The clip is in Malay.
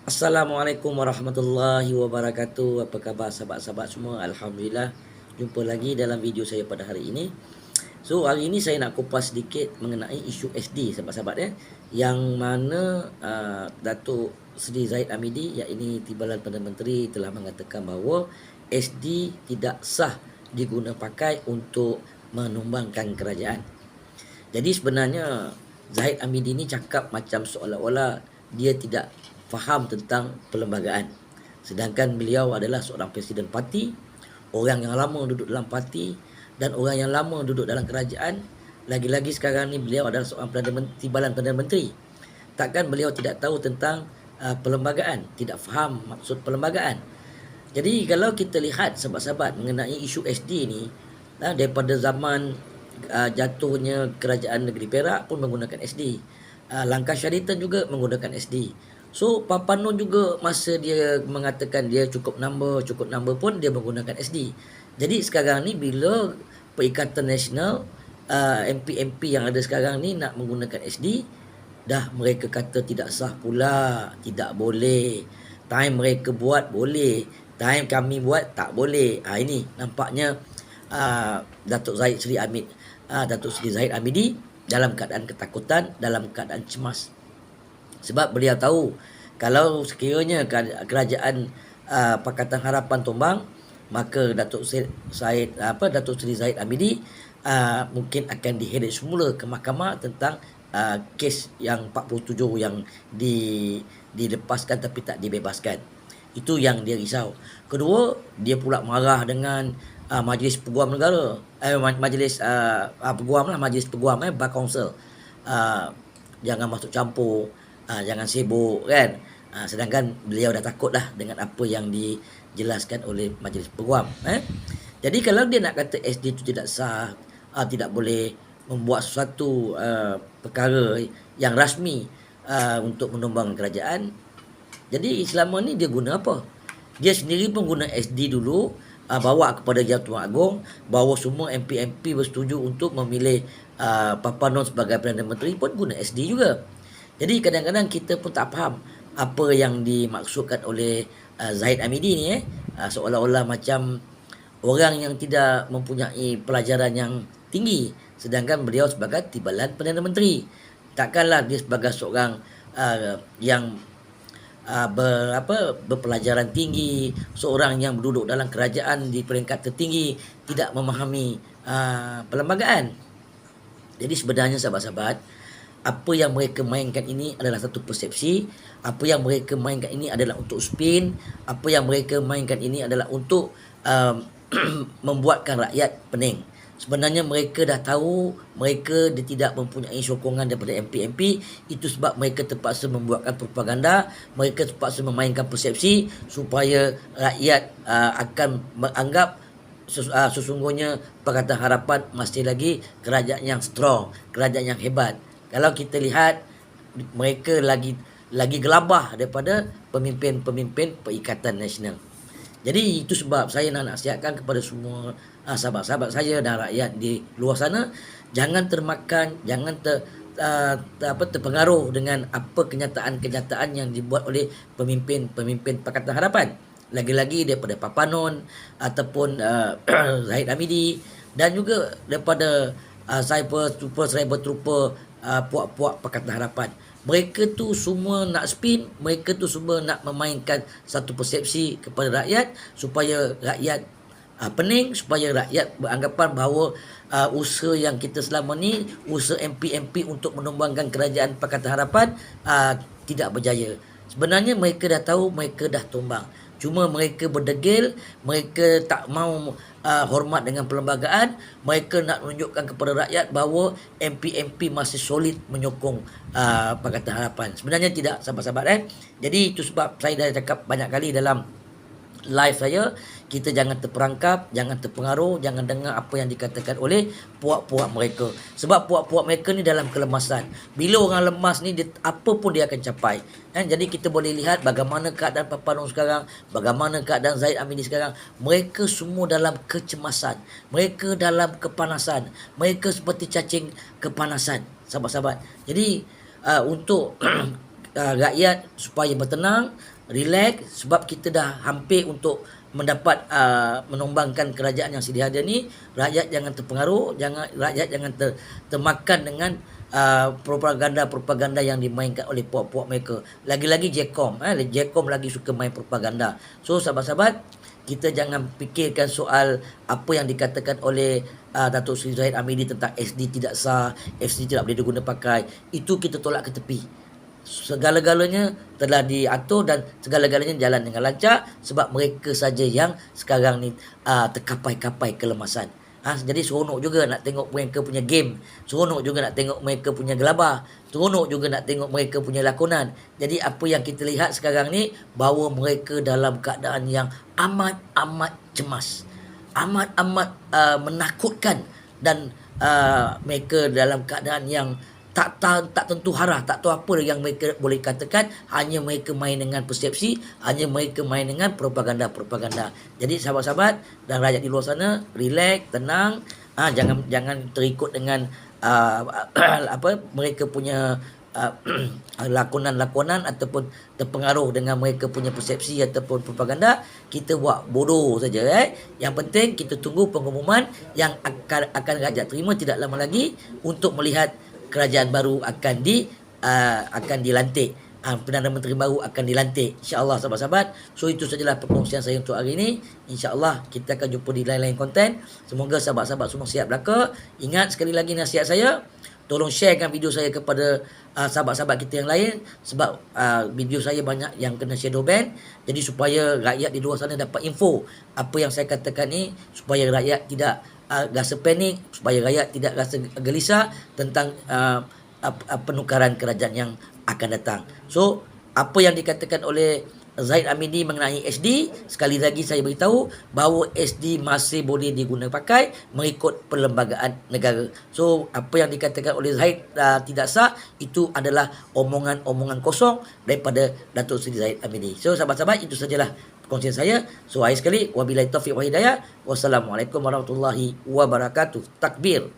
Assalamualaikum warahmatullahi wabarakatuh. Apa khabar sahabat-sahabat semua? Alhamdulillah, jumpa lagi dalam video saya pada hari ini. So hari ini saya nak kupas sedikit mengenai isu SD sahabat-sahabat ya. Yang mana Datuk Seri Zahid Hamidi, iaitu Timbalan Perdana Menteri, telah mengatakan bahawa SD tidak sah diguna pakai untuk menumbangkan kerajaan. Jadi sebenarnya Zahid Hamidi ni cakap macam seolah-olah dia tidak faham tentang perlembagaan. Sedangkan beliau adalah seorang presiden parti, orang yang lama duduk dalam parti dan orang yang lama duduk dalam kerajaan. Lagi-lagi sekarang ni beliau adalah seorang Timbalan Perdana Menteri. Takkan beliau tidak tahu tentang perlembagaan, tidak faham maksud perlembagaan. Jadi kalau kita lihat sahabat-sahabat mengenai isu SD ni, daripada zaman jatuhnya kerajaan negeri Perak pun menggunakan SD. Langkah Syaritan juga menggunakan SD. So Papa Nun juga masa dia mengatakan dia cukup number pun dia menggunakan SD. Jadi sekarang ni bila Perikatan Nasional MP-MP yang ada sekarang ni nak menggunakan SD, dah mereka kata tidak sah pula, tidak boleh. Time mereka buat boleh, time kami buat tak boleh. Ini nampaknya Datuk Seri Zahid Hamidi dalam keadaan ketakutan, dalam keadaan cemas. Sebab beliau tahu kalau sekiranya kerajaan Pakatan Harapan tumbang, maka Datuk Seri Zahid Hamidi mungkin akan diheret semula ke mahkamah tentang kes yang 47 yang dilepaskan tapi tak dibebaskan. Itu yang dia risau. Kedua, dia pula marah dengan Majlis Peguam Negara, Majlis Peguam Bar Council. Jangan masuk campur, jangan sibuk kan. Sedangkan beliau dah takut dah dengan apa yang dijelaskan oleh Majlis Peguam. Jadi kalau dia nak kata SD itu tidak sah, tidak boleh membuat sesuatu perkara yang rasmi untuk menumbang kerajaan, jadi selama ni dia guna apa? Dia sendiri pun guna SD dulu, bawa kepada Jawa-Tuan Agong, bawa semua MP-MP bersetuju untuk memilih Papa Nun sebagai Perdana Menteri pun guna SD juga. Jadi kadang-kadang kita pun tak faham apa yang dimaksudkan oleh Zahid Hamidi ni seolah-olah macam orang yang tidak mempunyai pelajaran yang tinggi, sedangkan beliau sebagai Timbalan Perdana Menteri. Takkanlah dia sebagai seorang yang berpelajaran tinggi, seorang yang duduk dalam kerajaan di peringkat tertinggi, tidak memahami perlembagaan. Jadi sebenarnya sahabat-sahabat, apa yang mereka mainkan ini adalah satu persepsi. Apa yang mereka mainkan ini adalah untuk spin. Apa yang mereka mainkan ini adalah untuk membuatkan rakyat pening. Sebenarnya mereka dah tahu mereka dia tidak mempunyai sokongan daripada MP-MP. Itu sebab mereka terpaksa membuatkan propaganda. Mereka terpaksa memainkan persepsi supaya rakyat akan menganggap sesungguhnya Pakatan Harapan masih lagi kerajaan yang strong, kerajaan yang hebat. Kalau kita lihat, mereka lagi gelabah daripada pemimpin-pemimpin Perikatan Nasional. Jadi itu sebab saya nak nasihatkan kepada semua sahabat-sahabat saya dan rakyat di luar sana, jangan termakan, jangan terpengaruh dengan apa kenyataan-kenyataan yang dibuat oleh pemimpin-pemimpin Pakatan Harapan. Lagi-lagi daripada Papa Nun ataupun Zahid Hamidi, dan juga daripada cyber trooper puak-puak Pakatan Harapan. Mereka tu semua nak spin, mereka tu semua nak memainkan satu persepsi kepada rakyat supaya rakyat pening, supaya rakyat beranggapan bahawa usaha yang kita selama ni, usaha MP-MP untuk menumbangkan kerajaan Pakatan Harapan tidak berjaya. Sebenarnya mereka dah tahu, mereka dah tumbang. Cuma mereka berdegil, mereka tak mau hormat dengan perlembagaan. Mereka nak menunjukkan kepada rakyat bahawa MP-MP masih solid menyokong Pakatan Harapan. Sebenarnya tidak, sahabat-sahabat. Jadi itu sebab saya dah cakap banyak kali dalam live saya, kita jangan terperangkap, jangan terpengaruh, jangan dengar apa yang dikatakan oleh puak-puak mereka. Sebab puak-puak mereka ni dalam kelemasan. Bila orang lemas ni, apa pun dia akan capai. Jadi kita boleh lihat bagaimana keadaan Papa Nun sekarang, bagaimana keadaan Zahid Hamidi sekarang. Mereka semua dalam kecemasan, mereka dalam kepanasan, mereka seperti cacing kepanasan, sahabat-sahabat. Jadi untuk rakyat supaya bertenang, relax, sebab kita dah hampir untuk mendapat menombangkan kerajaan yang sedia ada ni. Rakyat jangan terpengaruh, rakyat jangan termakan dengan propaganda yang dimainkan oleh puak-puak mereka. Lagi-lagi Jcom lagi suka main propaganda. So sahabat-sahabat, kita jangan fikirkan soal apa yang dikatakan oleh Datuk Seri Zahid Hamidi tentang SD tidak sah, SD tidak boleh diguna pakai. Itu kita tolak ke tepi. Segala-galanya telah diatur dan segala-galanya jalan dengan lancar, sebab mereka saja yang sekarang ni terkapai-kapai kelemasan. Jadi seronok juga nak tengok mereka punya game, seronok juga nak tengok mereka punya gelabah, seronok juga nak tengok mereka punya lakonan. Jadi apa yang kita lihat sekarang ni, bahawa mereka dalam keadaan yang amat-amat cemas, amat-amat menakutkan, dan mereka dalam keadaan yang tak tentu arah, tak tahu apa yang mereka boleh katakan. Hanya mereka main dengan persepsi, hanya mereka main dengan propaganda. Jadi sahabat-sahabat dan rakyat di luar sana, relax, tenang, jangan terikut dengan mereka punya lakonan-lakonan ataupun terpengaruh dengan mereka punya persepsi ataupun propaganda. Kita buat bodoh saja. Yang penting kita tunggu pengumuman yang akan rakyat terima tidak lama lagi untuk melihat kerajaan baru akan dilantik. Perdana Menteri baru akan dilantik, insya-Allah sahabat-sahabat. So itu sajalah perkongsian saya untuk hari ini. Insya-Allah kita akan jumpa di lain-lain konten. Semoga sahabat-sahabat semua siap belaka. Ingat sekali lagi nasihat saya, tolong sharekan video saya kepada sahabat-sahabat kita yang lain, sebab video saya banyak yang kena shadow ban. Jadi supaya rakyat di luar sana dapat info apa yang saya katakan ni, supaya rakyat tidak rasa panik, supaya rakyat tidak rasa gelisah tentang penukaran kerajaan yang akan datang. So apa yang dikatakan oleh Zahid Hamidi mengenai SD, sekali lagi saya beritahu bahawa SD masih boleh digunakan pakai mengikut perlembagaan negara. So apa yang dikatakan oleh Zahid tidak sah, itu adalah omongan-omongan kosong daripada Datuk Seri Zahid Hamidi. So sahabat-sahabat, itu sajalah perkongsian saya. So akhir sekali, wabillahi taufiq wa hidayah. Wassalamualaikum warahmatullahi wabarakatuh. Takbir.